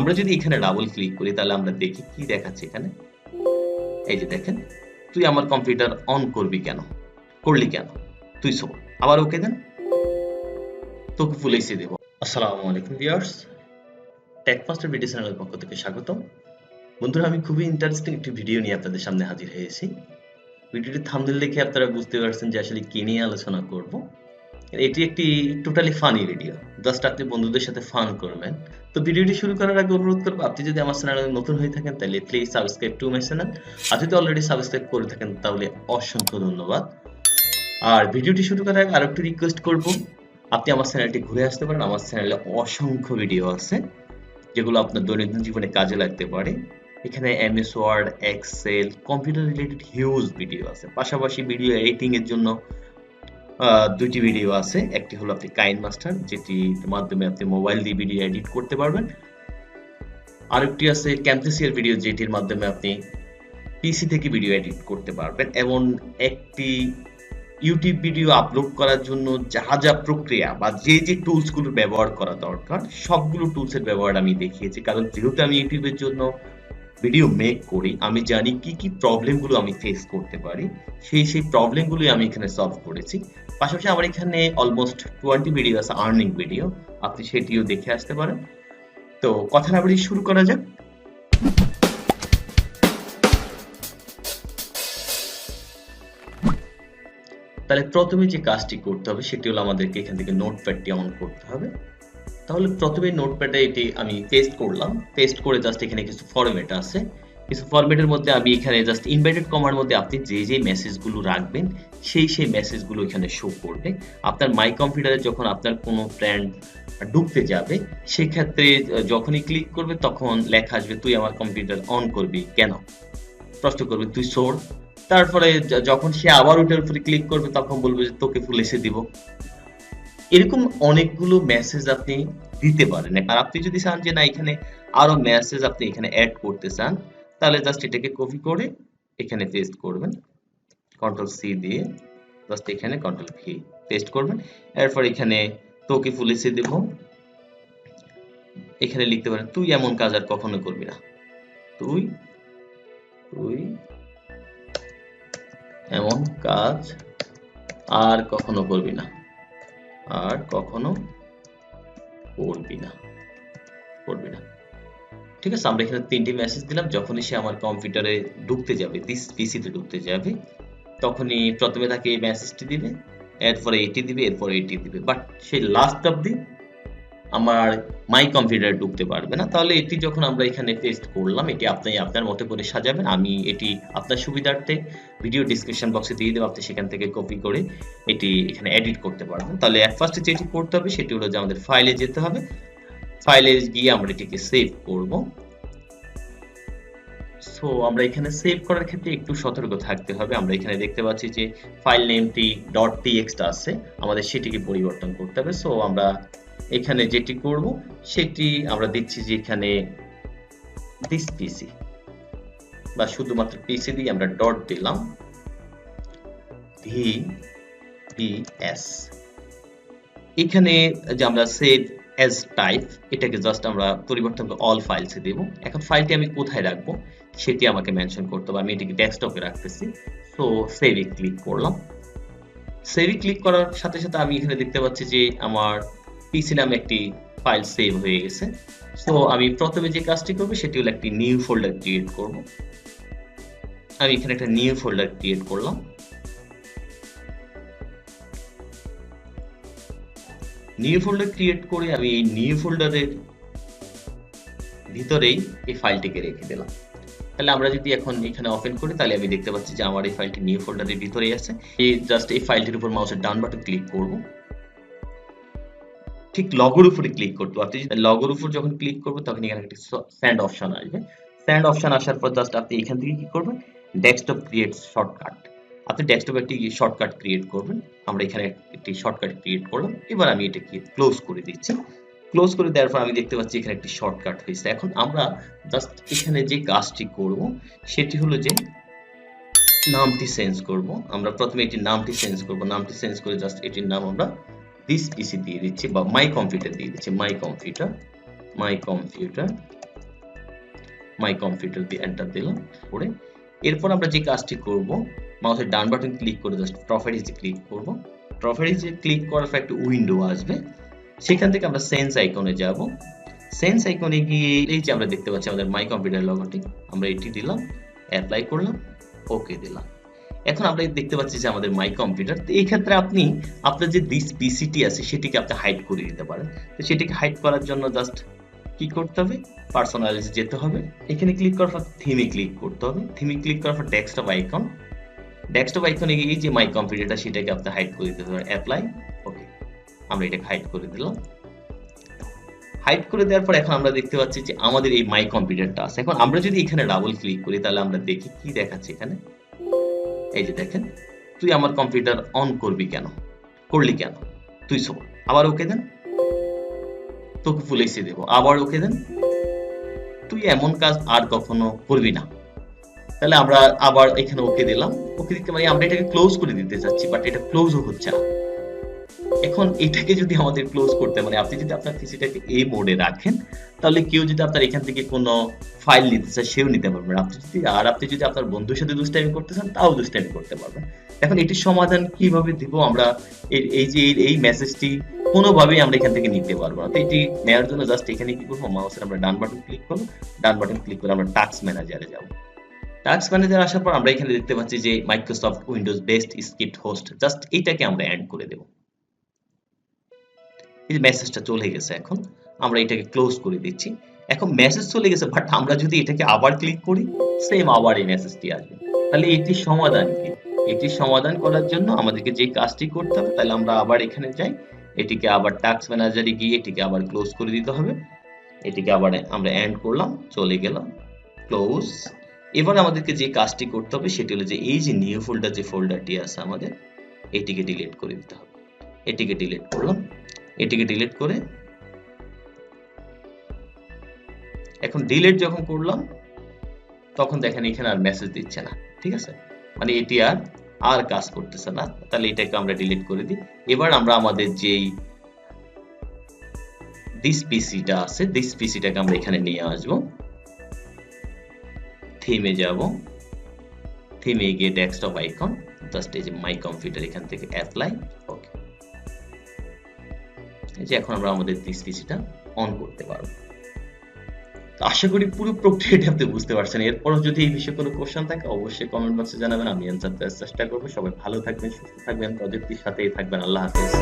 আমরা যদি এখানে ডাবল ক্লিক করি তাহলে আমরা দেখি কি দেখাচ্ছে এখানে। এই যে দেখেন, তুই আমার কম্পিউটার অন করবি কেন, করলি কেন, তুই শো। আবার ওকে দেন, তোকে ফুল এসে দেব। আসসালামু আলাইকুম ভিউয়ার্স, টেকমাস্টার ভিডিও চ্যানেলের পক্ষ থেকে স্বাগতম। বন্ধুরা, আমি খুবই ইন্টারেস্টিং একটি ভিডিও নিয়ে আপনাদের সামনে হাজির হয়েছি। ভিডিওটি থাম্বনেল দেখে আপনারা বুঝতে পারছেন যে আসলে কি নিয়ে আলোচনা করব। এটি একটি টোটালি ফানি ভিডিও, জাস্ট আপনি বন্ধুদের সাথে ফান করবেন। তো ভিডিওটি শুরু করার আগে অনুরোধ করব, আপনি যদি আমার চ্যানেলে নতুন হয়ে থাকেন তাহলে please subscribe to my channel. আর যদি অলরেডি সাবস্ক্রাইব করে থাকেন তাহলে অসংখ্য ধন্যবাদ। আর ভিডিওটি শুরু করার আগে আরেকটু রিকোয়েস্ট করব, আপনি আমার চ্যানেলটি ঘুরে আসতে পারেন। আমার চ্যানেলে অসংখ্য ভিডিও আছে যেগুলো আপনার দৈনন্দিন জীবনে কাজে লাগতে পারে। এখানে MS Word, Excel, computer related huge video আছে। পাশাপাশি ভিডিও এডিটিং এর জন্য দুইটি ভিডিও আছে। একটি হলো আপনি কাইন মাস্টার, যেটির মাধ্যমে আপনি মোবাইল দিয়ে ভিডিও এডিট করতে পারবেন। আরেকটি আছে ক্যামটেসিয়ার ভিডিও, যেটির মাধ্যমে আপনি পিসি থেকে ভিডিও এডিট করতে পারবেন। এবং একটি ইউটিউব ভিডিও আপলোড করার জন্য যা যা প্রক্রিয়া বা যে যে টুলস গুলো ব্যবহার করা দরকার সবগুলো টুলসের ব্যবহার আমি দেখিয়েছি। কারণ যেহেতু আমি ইউটিউবের জন্য ভিডিও মেক করি, আমি জানি কি কি প্রবলেম গুলো আমি ফেস করতে পারি। সেই প্রবলেম গুলো আমি এখানে সলভ করেছি। পাশাপাশি আমার এখানে অলমোস্ট 20 ভিডিও আছে আর্নিং ভিডিও, আপনি সেটিও দেখে আসতে পারেন। তো কথা না বলে শুরু করা যাক। তাহলে প্রথমে যে কাজটি করতে হবে সেটি হলো আমাদেরকে এখান থেকে নোটপ্যাডটি অন করতে হবে। তাহলে প্রথমে নোটপ্যাডে এটি আমি পেস্ট করলাম। পেস্ট করে জাস্ট এখানে কিছু ফরম্যাট আছে, কিছু ফরম্যাটের মধ্যে আমি এখানে জাস্ট ইনভাইটেড কমার মধ্যে আপনি যে যে মেসেজগুলো রাখবেন সেই মেসেজগুলো এখানে শো করবে। আপনার মাই কম্পিউটারে যখন আপনার কোনো ফ্রেন্ড ঢুকতে যাবে সেক্ষেত্রে যখনই ক্লিক করবে তখন লেখা আসবে, তুই আমার কম্পিউটার অন করবি কেন, প্রশ্ন করবে তুই চোর। তারপরে যখন সে আবার ওটার উপরে ক্লিক করবে তখন বলবে যে তোকে ফুল এসে দিব। এরকম অনেকগুলো মেসেজ আপনি দিতে পারেন। আর আপনি যদি চান যে না এখানে আরো মেসেজ আপনি এখানে অ্যাড করতে চান, তাহলে জাস্ট এটাকে কপি করে এখানে পেস্ট করবেন, কন্ট্রোল সি দিয়ে জাস্ট এখানে কন্ট্রোল ভি পেস্ট করবেন। এরপর এখানে তোকে ফুল এসে দেব। এখানে লিখতে পারেন, তুই এমন কাজ আর কখনো করবি না, তুই তুই এমন কাজ আর কখনো করবি না, আর কখনো করবি না, করবি না। ঠিক আছে, আমরা এখানে 3টি মেসেজ দিলাম। যখনই সে আমার কম্পিউটারে ঢুকতে যাবে, দিস পিসিতে ঢুকতে যাবে, তখনই প্রথমে তাকে এই মেসেজটি দিবে, এরপরে এটি দিবে, এরপরে এটি দিবে। বাট সে লাস্ট অবধি আমার মাই কম্পিউটারে ঢুকতে পারবে না। তাহলে এটি যখন আমরা এখানে পেস্ট করলাম, এটি আপনি আপনার মতো করে সাজাবেন। আমি এটি আপনার সুবিধার্থে ভিডিও ডেসক্রিপশন বক্সে দিয়ে দেবো, আপনি সেখান থেকে কপি করে এটি এখানে এডিট করতে পারবেন। তাহলে এট ফার্স্টে যেটি করতে হবে সেটি হলো যে আমাদের ফাইলে যেতে হবে। ফাইলে গিয়ে আমরা এটিকে সেভ করব। সো আমরা এখানে সেভ করার ক্ষেত্রে একটু সতর্ক থাকতে হবে। আমরা এখানে দেখতে পাচ্ছি যে ফাইল নেমটি .txt আছে, আমাদের সেটিকে পরিবর্তন করতে হবে। সো আমরা এখানে যেটি করব সেটি আমরা দিচ্ছি যে এখানে দিস পিসি, বা শুধুমাত্র পিসি দিয়ে আমরা ডট দিলাম, VBS। এখানে যে আমরা সেভ অ্যাজ টাইপ, এটাকে জাস্ট আমরা পরিবর্তন করে অল ফাইলসে দেব। এখন ফাইলটি আমি কোথায় রাখবো সেটি আমাকে মেনশন করতে হবে। আমি এটিকে ডেস্কটপে রাখতেছি। সো সেভে ক্লিক করলাম। সেভে ক্লিক করার সাথে সাথে আমি এখানে দেখতে পাচ্ছি যে আমার পিসি নামে একটি ফাইল সেভ হয়ে গেছে। সো আমি প্রথমে যে কাজটি করব সেটি হলো একটি নিউ ফোল্ডার ক্রিয়েট করব। আমি এখানে একটা নিউ ফোল্ডার ক্রিয়েট করলাম। নিউ ফোল্ডার ক্রিয়েট করে আমি এই নিউ ফোল্ডারের ভিতরেই এই ফাইলটিকে রেখে দিলাম। তাহলে আমরা যদি এখন এখানে ওপেন করি তাহলে আমি দেখতে পাচ্ছি যে আমার এই ফাইলটি নিউ ফোল্ডারের ভিতরেই আছে। এই জাস্ট এই ফাইলটির উপর মাউসের ডান বাটন ক্লিক করব, ঠিক লগোর উপরে ক্লিক করতে। আপনি যদি লগোর উপর যখন ক্লিক করবেন তখন এখানে একটি স্যান্ড অপশন আসবে। স্যান্ড অপশন আসার পর জাস্ট আপনি এখান থেকে কি করবেন, ডেস্কটপ ক্রিয়েট শর্টকাট, আপনি ডেস্কটপে একটি শর্টকাট ক্রিয়েট করবেন। আমরা এখানে একটি শর্টকাট ক্রিয়েট করলাম। এবার আমি এটাকে ক্লোজ করে দিচ্ছি। ক্লোজ করে দেওয়ার পর আমি দেখতে পাচ্ছি এখানে একটি শর্টকাট হয়েছে। এখন আমরা জাস্ট এখানে যে কাজটি করব সেটি হলো যে নামটি চেঞ্জ করব। আমরা প্রথমে এটির নামটি চেঞ্জ করব। নামটি চেঞ্জ করে জাস্ট এটির নাম আমরা দিস পিসি দিয়ে দিচ্ছি, বা মাই কম্পিউটার দিয়ে দিচ্ছি। মাই কম্পিউটার মাই কম্পিউটার দিয়ে এন্টার দিলাম পরে এরপর আমরা যে কাজটি করব মাউসের ডান বাটন ক্লিক করে জাস্ট প্রপার্টিজে ক্লিক করব। প্রপার্টিজে ক্লিক করার পর একটা উইন্ডো আসবে, সেখান থেকে আমরা সেন্স আইকনে যাব। সেন্স আইকনে গিয়ে এই যে আমরা দেখতে পাচ্ছি আমাদের মাই কম্পিউটার লোগোটি, আমরা এটি দিলাম, অ্যাপ্লাই করলাম, ওকে দিলাম। এখন আমরা দেখতে পাচ্ছি যে আমাদের মাই কম্পিউটার। তো এই ক্ষেত্রে আপনি আপনার যে দিস পিসিটি আছে সেটিকে আপনি হাইড করে দিতে পারেন। তো সেটিকে হাইড করার জন্য জাস্ট কি করতে হবে, পার্সোনালিটি যেতে হবে, এখানে ক্লিক করার পর থিমে ক্লিক করতে হবে। থিমে ক্লিক করার পর ডেস্কটপ আইকন, ডেস্কটপ আইকনে গিয়ে এই যে মাই কম্পিউটারটা সেটাকে আপনি হাইড করে দিতে পারেন, অ্যাপ্লাই, ওকে। আমরা এটাকে হাইড করে দিলাম। হাইড করে দেওয়ার পর এখন আমরা দেখতে পাচ্ছি যে আমাদের এই মাই কম্পিউটারটা আছে। এখন আমরা যদি এখানে ডাবল ক্লিক করি তাহলে আমরা দেখি কি দেখাচ্ছে এখানে। এই যে দেখেন, তুই আমার কম্পিউটার অন করবি কেন, করলি কেন, তুই শো। আবার ওকে দেন, তোকে ফুল এসে দেবো, আবার ওকে দেন, তুই এমন কাজ আর কখনো করবি না। তাহলে আমরা আবার এখানে ওকে দিলাম। ওকে দিতে মানে আমরা এটাকে ক্লোজ করে দিতে চাচ্ছি, বাট এটা ক্লোজও হচ্ছে না। এখন এটাকে যদি আমাদের ক্লোজ করতে মানে আপনি যদি আপনার পিসিটাকে এই মোডে রাখেন তাহলে কেউ যদি আপনার এখান থেকে কোনো ফাইল নিতে চায় সেও নিতে পারবেন। আপনি যদি আপনার বন্ধুর সাথে দুষ্টামি করতে চান তাও দুষ্টামি করতে পারবেন। এখন এটির সমাধান কিভাবে দিব আমরা, এই যে এই মেসেজটি কোনোভাবেই আমরা এখান থেকে নিতে পারবো না। তো এটি নেওয়ার জন্য জাস্ট এখানে কি করবো, মাউসের আমরা ডান বাটন ক্লিক করবো, ডান বাটন ক্লিক করে আমরা টাস্ক ম্যানেজারে যাব। টাস্ক ম্যানেজার আসার পর আমরা এখানে দেখতে পাচ্ছি যে Microsoft Windows best script host, just এইটাকে আমরা অ্যাড করে দেব। এই মেসেজটা চলে গেছে। এখন আমরা এটাকে ক্লোজ করে দিচ্ছি। এখন মেসেজ চলে গেছে, বাট আমরা যদি এটাকে আবার ক্লিক করি সেম আবার এই মেসেজটি আসবে। তাহলে এটির সমাধান কি? এটির সমাধান করার জন্য আমাদেরকে যে কাজটি করতে হবে, তাহলে আমরা আবার এখানে যাই, এটিকে আবার টাস্ক ম্যানেজারে গিয়ে এটিকে আবার ক্লোজ করে দিতে হবে। এটিকে আবার আমরা এন্ড করলাম, চলে গেল, ক্লোজ। এবার আমাদেরকে যে কাজটি করতে হবে সেটি হলো যে এই যে নিউ ফোল্ডার যে ফোল্ডারটি আছে আমাদের, এটিকে ডিলিট করে দিতে হবে। এটিকে ডিলিট করলাম, এটিকে ডিলিট করে এখন ডিলিট যখন করলাম তখন দেখেন এখানে আর মেসেজ দিচ্ছে না, ঠিক আছে, মানে এটি আর কাজ করতেছে না। তাহলে এটাকে আমরা ডিলিট করে দিই। এবার আমরা আমাদের যেই দিস পিসিটা আছে, দিস পিসিটাকে আমরা এখানে নিয়ে আসব, থিমে যাব, থিমে গিয়ে ডেস্কটপ আইকন, জাস্ট এই যে মাই কম্পিউটার এখান থেকে অ্যাপ্লাই, ওকে। এই যে এখন আমরা আমাদের দিস পিসিটা অন করতে পারবো। আশা করি পুরো প্রক্রিয়াটা আপনি বুঝতে পারছেন। এরপরও যদি এই বিষয়ে কোনো কোশ্চেন থাকে অবশ্যই কমেন্ট বক্সে জানাবেন, আমি অ্যান্সার দেওয়ার চেষ্টা করবো। সবাই ভালো থাকবেন, সুস্থ থাকবেন, প্রযুক্তির সাথেই থাকবেন। আল্লাহ হাফেজ।